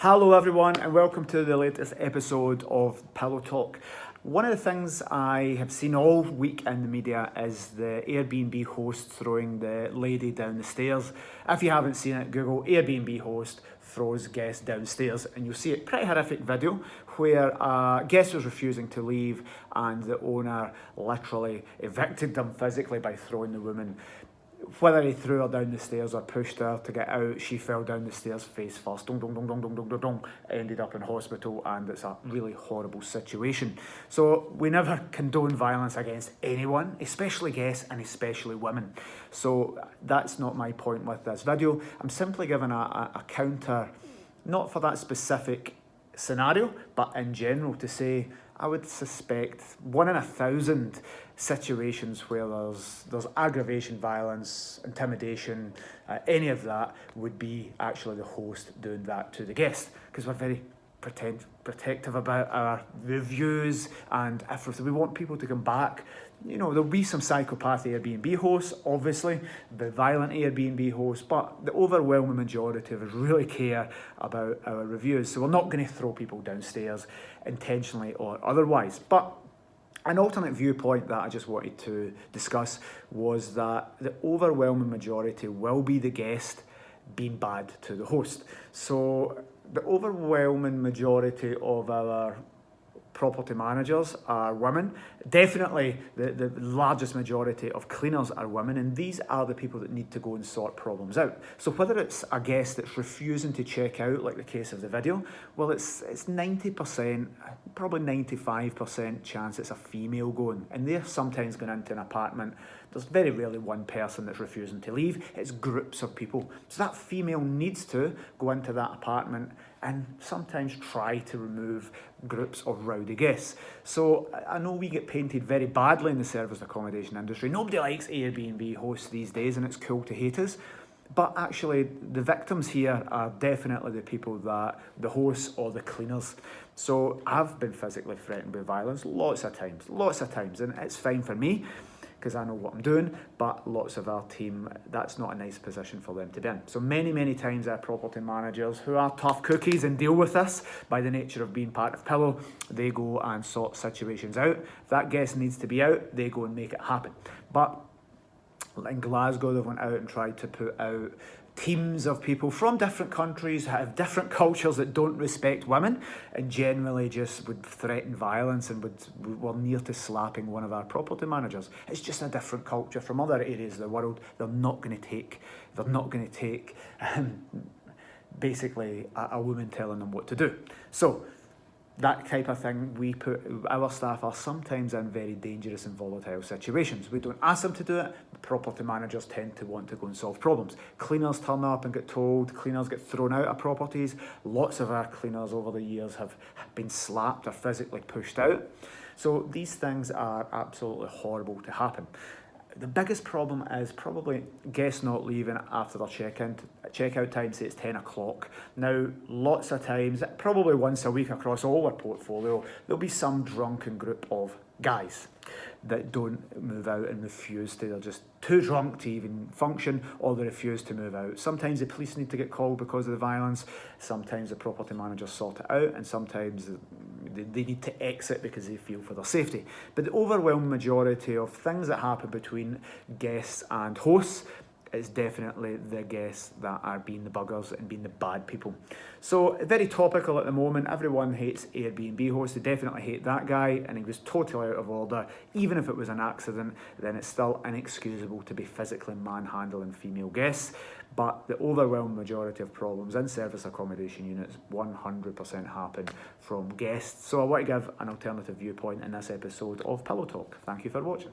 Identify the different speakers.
Speaker 1: Hello everyone and welcome to the latest episode of Pillow Talk. One of the things I have seen all week in the media is the Airbnb host throwing the lady down the stairs. If you haven't seen it, Google Airbnb host throws guest downstairs and you'll see a pretty horrific video where a guest was refusing to leave and the owner literally evicted them physically by throwing the woman. Whether he threw her down the stairs or pushed her to get out, she fell down the stairs face first, dong, dong, dong, dong, dong, dong, dong, dong, ended up in hospital, and it's a really horrible situation. So we never condone violence against anyone, especially guests and especially women. So that's not my point with this video. I'm simply giving a counter, not for that specific scenario, but in general to say, I would suspect 1 in 1,000 situations where there's aggravation, violence, intimidation, any of that would be actually the host doing that to the guest, because we're very protective about our reviews, and if we want people to come back, there'll be some psychopath Airbnb hosts, obviously, the violent Airbnb hosts, but the overwhelming majority of us really care about our reviews, so we're not going to throw people downstairs intentionally or otherwise. But an alternate viewpoint that I just wanted to discuss was that the overwhelming majority will be the guest being bad to the host. So the overwhelming majority of our property managers are women. Definitely the largest majority of cleaners are women, and these are the people that need to go and sort problems out. So whether it's a guest that's refusing to check out, like the case of the video, well, it's 90%, probably 95% chance it's a female going, and they're sometimes going into an apartment. There's very rarely one person that's refusing to leave, it's groups of people. So that female needs to go into that apartment and sometimes try to remove groups of rowdy guests. So I know we get painted very badly in the service accommodation industry. Nobody likes Airbnb hosts these days, and it's cool to hate us. But actually, the victims here are definitely the people that the hosts or the cleaners. So I've been physically threatened with violence lots of times, and it's fine for me, because I know what I'm doing, but lots of our team, that's not a nice position for them to be in. So many times our property managers, who are tough cookies and deal with this by the nature of being part of Pillow, they go and sort situations out. If that guest needs to be out, they go and make it happen. But in Glasgow, they went out and tried to put out teams of people from different countries, have different cultures that don't respect women, and generally just would threaten violence and were near to slapping one of our property managers. It's just a different culture from other areas of the world. They're not going to take basically a woman telling them what to do. So that type of thing, our staff are sometimes in very dangerous and volatile situations. We don't ask them to do it, but property managers tend to want to go and solve problems. Cleaners turn up and get told, cleaners get thrown out of properties. Lots of our cleaners over the years have been slapped or physically pushed out. So these things are absolutely horrible to happen. The biggest problem is probably guests not leaving after their checkout time, say it's 10 o'clock. Now, lots of times, probably once a week across all our portfolio, there'll be some drunken group of guys that don't move out and refuse to. They're just too drunk to even function, or they refuse to move out. Sometimes the police need to get called because of the violence. Sometimes the property managers sort it out, and sometimes they need to exit because they feel for their safety. But the overwhelming majority of things that happen between guests and hosts is definitely the guests that are being the buggers and being the bad people. So very topical at the moment. Everyone hates Airbnb hosts. They definitely hate that guy, and he was totally out of order. Even if it was an accident, then it's still inexcusable to be physically manhandling female guests. But the overwhelming majority of problems in service accommodation units 100% happen from guests. So I want to give an alternative viewpoint in this episode of Pillow Talk. Thank you for watching.